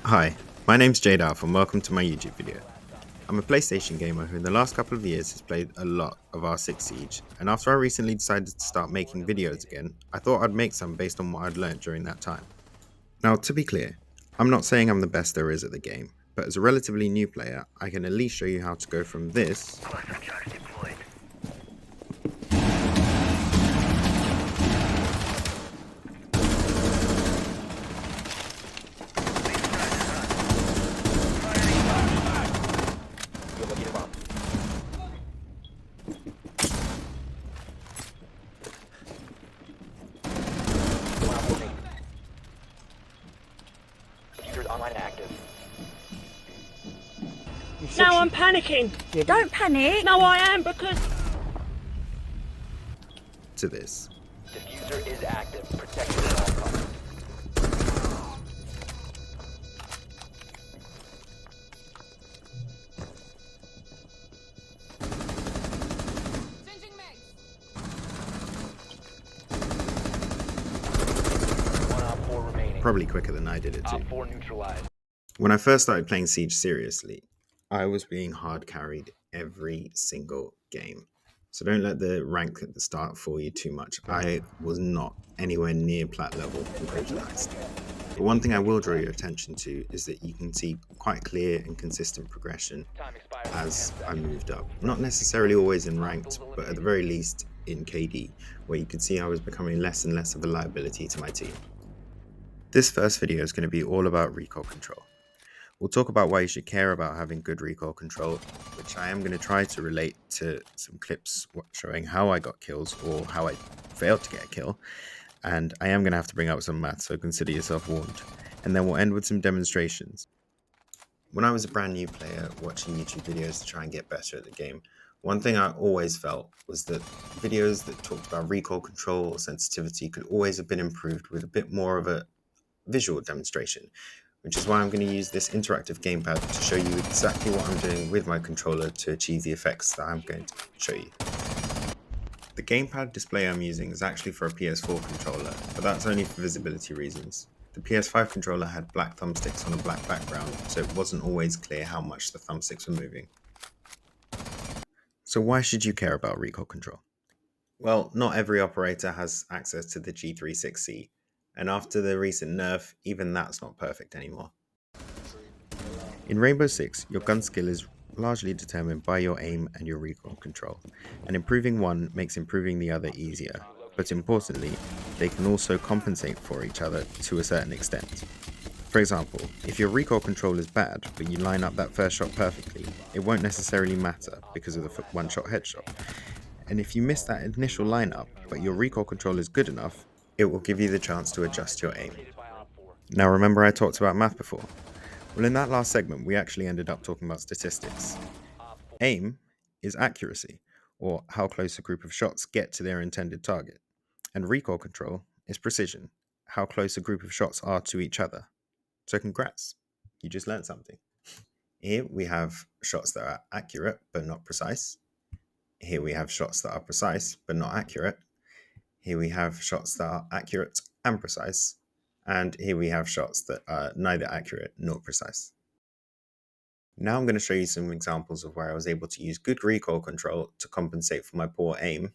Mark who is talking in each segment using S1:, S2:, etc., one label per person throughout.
S1: Hi, my name's JDalph and welcome to my YouTube video. I'm a PlayStation gamer who in the last couple of years has played a lot of R6 Siege, and after I recently decided to start making videos again, I thought I'd make some based on what I'd learned during that time. Now, to be clear, I'm not saying I'm the best there is at the game, but as a relatively new player, I can at least show you how to go from this
S2: online active.
S3: Now I'm panicking.
S4: Don't panic.
S3: No, I am because...
S1: to this.
S2: Diffuser is active. Protected at all costs. One op 4 remaining.
S1: Probably quicker than I did it too.
S2: Op 4 neutralized.
S1: When I first started playing Siege seriously, I was being hard carried every single game. So don't let the rank at the start fool you too much. I was not anywhere near plat level compared to Heist. But one thing I will draw your attention to is that you can see quite clear and consistent progression
S2: Time expires.
S1: as I moved up. Not necessarily always in ranked, but at the very least in KD, where you could see I was becoming less and less of a liability to my team. This first video is going to be all about recoil control. We'll talk about why you should care about having good recoil control, which I am going to try to relate to some clips showing how I got kills or how I failed to get a kill. And I am going to have to bring up some math, so consider yourself warned. And then we'll end with some demonstrations. When I was a brand new player watching YouTube videos to try and get better at the game, one thing I always felt was that videos that talked about recoil control or sensitivity could always have been improved with a bit more of a visual demonstration, which is why I'm going to use this interactive gamepad to show you exactly what I'm doing with my controller to achieve the effects that I'm going to show you. The gamepad display I'm using is actually for a PS4 controller, but that's only for visibility reasons. The PS5 controller had black thumbsticks on a black background, so it wasn't always clear how much the thumbsticks were moving. So why should you care about recoil control? Well, not every operator has access to the G36C, and after the recent nerf, even that's not perfect anymore. In Rainbow Six, your gun skill is largely determined by your aim and your recoil control, and improving one makes improving the other easier, but importantly, they can also compensate for each other to a certain extent. For example, if your recoil control is bad, but you line up that first shot perfectly, it won't necessarily matter because of the one-shot headshot. And if you miss that initial lineup, but your recoil control is good enough, it will give you the chance to adjust your aim. Now remember I talked about math before? Well, in that last segment, we actually ended up talking about statistics. Aim is accuracy, or how close a group of shots get to their intended target. And recoil control is precision, how close a group of shots are to each other. So congrats, you just learned something. Here we have shots that are accurate but not precise. Here we have shots that are precise but not accurate. Here we have shots that are accurate and precise. And here we have shots that are neither accurate nor precise. Now I'm going to show you some examples of where I was able to use good recoil control to compensate for my poor aim,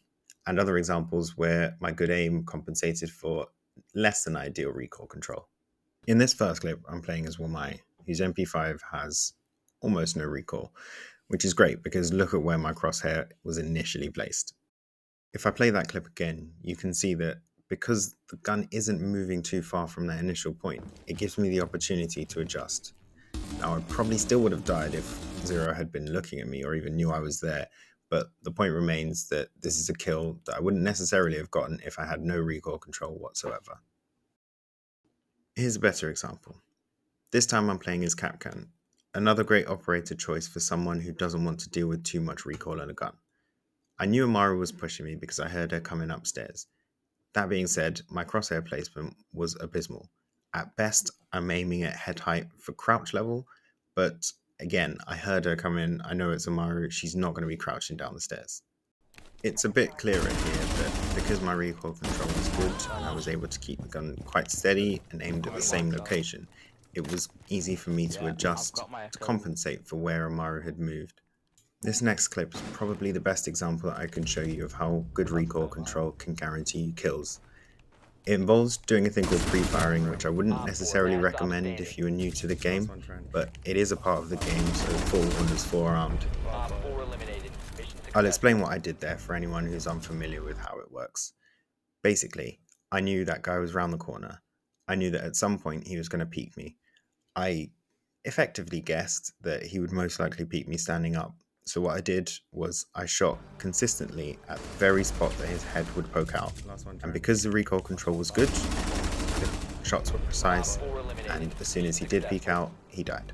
S1: and other examples where my good aim compensated for less than ideal recoil control. In this first clip, I'm playing as Wamai, whose MP5 has almost no recoil, which is great because look at where my crosshair was initially placed. If I play that clip again, you can see that because the gun isn't moving too far from that initial point, it gives me the opportunity to adjust. Now, I probably still would have died if Zero had been looking at me or even knew I was there, but the point remains that this is a kill that I wouldn't necessarily have gotten if I had no recoil control whatsoever. Here's a better example. This time I'm playing as Capcan, another great operator choice for someone who doesn't want to deal with too much recoil in a gun. I knew Amara was pushing me because I heard her coming upstairs. That being said, my crosshair placement was abysmal. At best, I'm aiming at head height for crouch level, but again, I heard her come in, I know it's Amaru, she's not going to be crouching down the stairs. It's a bit clearer here that because my recoil control was good and I was able to keep the gun quite steady and aimed at the same location, it was easy for me to adjust to compensate for where Amaru had moved. This next clip is probably the best example that I can show you of how good recoil control can guarantee you kills. It involves doing a thing called pre-firing, which I wouldn't necessarily recommend if you are new to the game, but it is a part of the game, so forewarners forearmed.
S2: Op 4 eliminated. Mission
S1: I'll
S2: success.
S1: explain what I did there for anyone who's unfamiliar with how it works. Basically, I knew that guy was round the corner. I knew that at some point he was going to peek me. I effectively guessed that he would most likely peek me standing up. So what I did was I shot consistently at the very spot that his head would poke out. And because the recoil control was good, the shots were precise, and as soon as he did peek out, he died.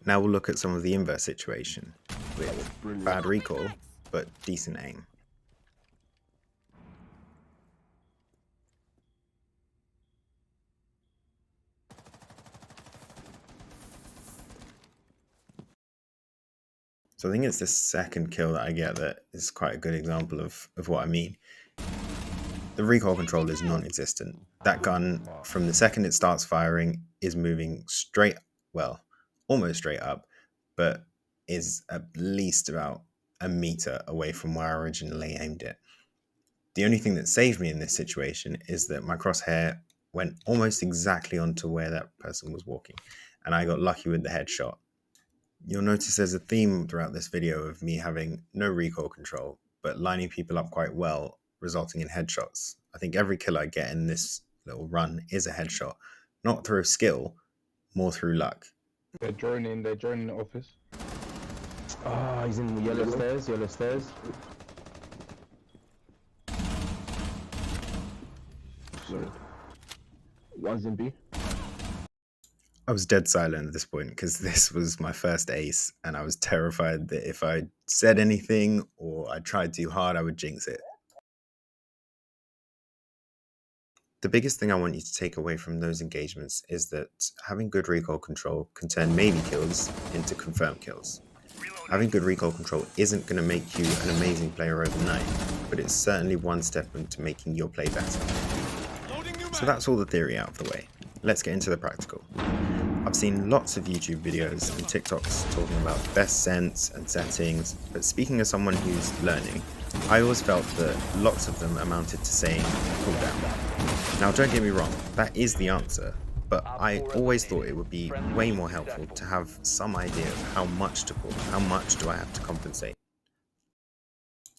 S1: Now we'll look at some of the inverse situation, with bad recoil, but decent aim. So I think it's the second kill that I get that is quite a good example of what I mean. The recoil control is non-existent. That gun, from the second it starts firing, is moving straight, well, almost straight up, but is at least about a meter away from where I originally aimed it. The only thing that saved me in this situation is that my crosshair went almost exactly onto where that person was walking, and I got lucky with the headshot. You'll notice there's a theme throughout this video of me having no recoil control, but lining people up quite well, resulting in headshots. I think every kill I get in this little run is a headshot, not through skill, more through luck.
S4: They're joining the office. Ah, he's in the yellow stairs. Sorry. One's in B.
S1: I was dead silent at this point because this was my first ace, and I was terrified that if I said anything or I tried too hard, I would jinx it. The biggest thing I want you to take away from those engagements is that having good recoil control can turn maybe kills into confirmed kills. Having good recoil control isn't going to make you an amazing player overnight, but it's certainly one step into making your play better. So that's all the theory out of the way. Let's get into the practical. I've seen lots of YouTube videos and TikToks talking about best sense and settings, but speaking as someone who's learning, I always felt that lots of them amounted to saying cooldown. Now don't get me wrong, that is the answer, but I always thought it would be way more helpful to have some idea of how much to pull, how much do I have to compensate.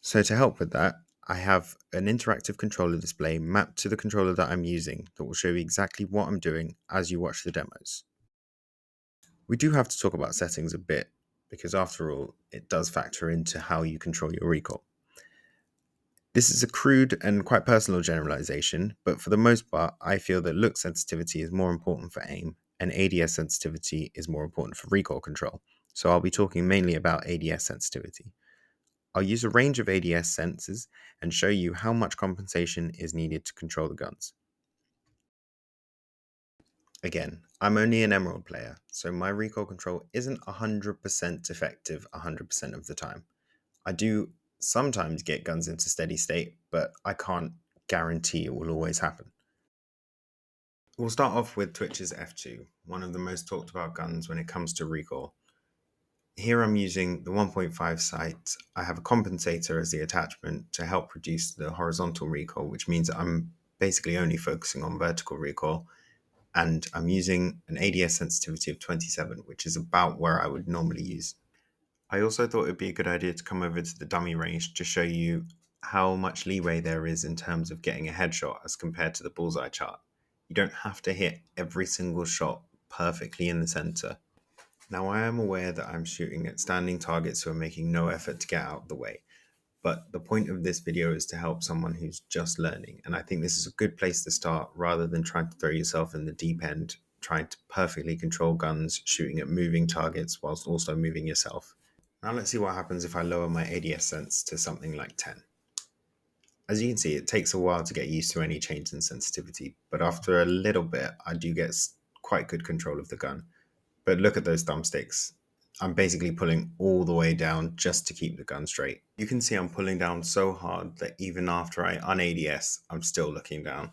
S1: So to help with that, I have an interactive controller display mapped to the controller that I'm using that will show you exactly what I'm doing as you watch the demos. We do have to talk about settings a bit, because after all, it does factor into how you control your recoil. This is a crude and quite personal generalization, but for the most part, I feel that look sensitivity is more important for aim, and ADS sensitivity is more important for recoil control. So I'll be talking mainly about ADS sensitivity. I'll use a range of ADS sensors and show you how much compensation is needed to control the guns. Again, I'm only an Emerald player, so my recoil control isn't 100% effective 100% of the time. I do sometimes get guns into steady state, but I can't guarantee it will always happen. We'll start off with Twitch's F2, one of the most talked about guns when it comes to recoil. Here I'm using the 1.5 sight. I have a compensator as the attachment to help reduce the horizontal recoil, which means I'm basically only focusing on vertical recoil. And I'm using an ADS sensitivity of 27, which is about where I would normally use. I also thought it'd be a good idea to come over to the dummy range to show you how much leeway there is in terms of getting a headshot as compared to the bullseye chart. You don't have to hit every single shot perfectly in the center. Now I am aware that I'm shooting at standing targets who are making no effort to get out of the way. But the point of this video is to help someone who's just learning. And I think this is a good place to start rather than trying to throw yourself in the deep end, trying to perfectly control guns, shooting at moving targets whilst also moving yourself. Now let's see what happens if I lower my ADS sense to something like 10. As you can see, it takes a while to get used to any change in sensitivity, but after a little bit, I do get quite good control of the gun. But look at those thumbsticks. I'm basically pulling all the way down just to keep the gun straight. You can see I'm pulling down so hard that even after I un-ADS, I'm still looking down.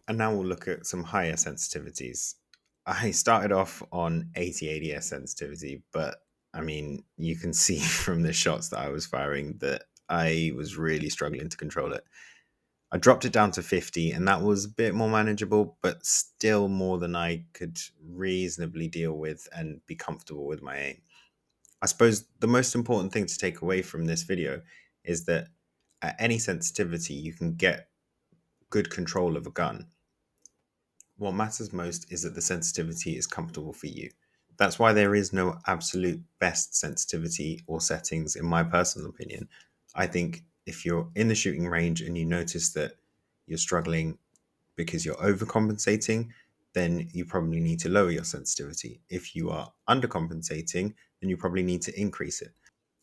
S1: And now we'll look at some higher sensitivities. I started off on 80 ADS sensitivity, but I mean, you can see from the shots that I was firing that I was really struggling to control it. I dropped it down to 50, and that was a bit more manageable, but still more than I could reasonably deal with and be comfortable with my aim. I suppose the most important thing to take away from this video is that at any sensitivity, you can get good control of a gun. What matters most is that the sensitivity is comfortable for you. That's why there is no absolute best sensitivity or settings, in my personal opinion. I think if you're in the shooting range and you notice that you're struggling because you're overcompensating, then you probably need to lower your sensitivity. If you are undercompensating, then you probably need to increase it.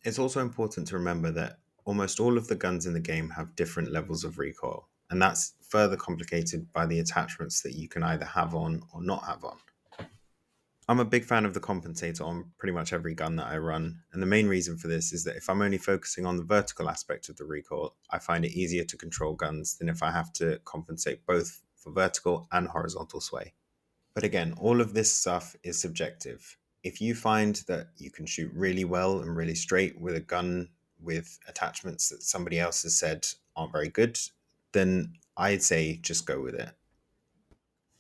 S1: It's also important to remember that almost all of the guns in the game have different levels of recoil, and that's further complicated by the attachments that you can either have on or not have on. I'm a big fan of the compensator on pretty much every gun that I run, and the main reason for this is that if I'm only focusing on the vertical aspect of the recoil, I find it easier to control guns than if I have to compensate both for vertical and horizontal sway. But again, all of this stuff is subjective. If you find that you can shoot really well and really straight with a gun with attachments that somebody else has said aren't very good, then I'd say just go with it.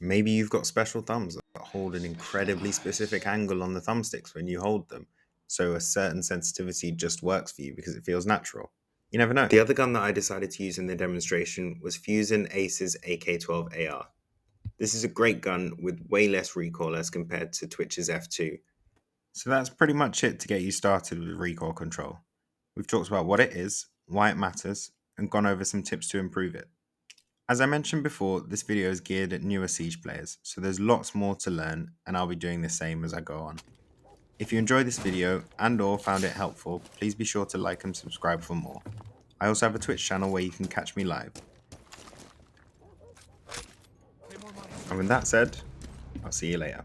S1: Maybe you've got special thumbs that hold an incredibly specific angle on the thumbsticks when you hold them, so a certain sensitivity just works for you because it feels natural. You never know. The other gun that I decided to use in the demonstration was Fusion Ace's AK-12 AR. This is a great gun with way less recoil as compared to Twitch's F2. So that's pretty much it to get you started with recoil control. We've talked about what it is, why it matters, and gone over some tips to improve it. As I mentioned before, this video is geared at newer Siege players, so there's lots more to learn, and I'll be doing the same as I go on. If you enjoyed this video and or found it helpful, please be sure to like and subscribe for more. I also have a Twitch channel where you can catch me live. And with that said, I'll see you later.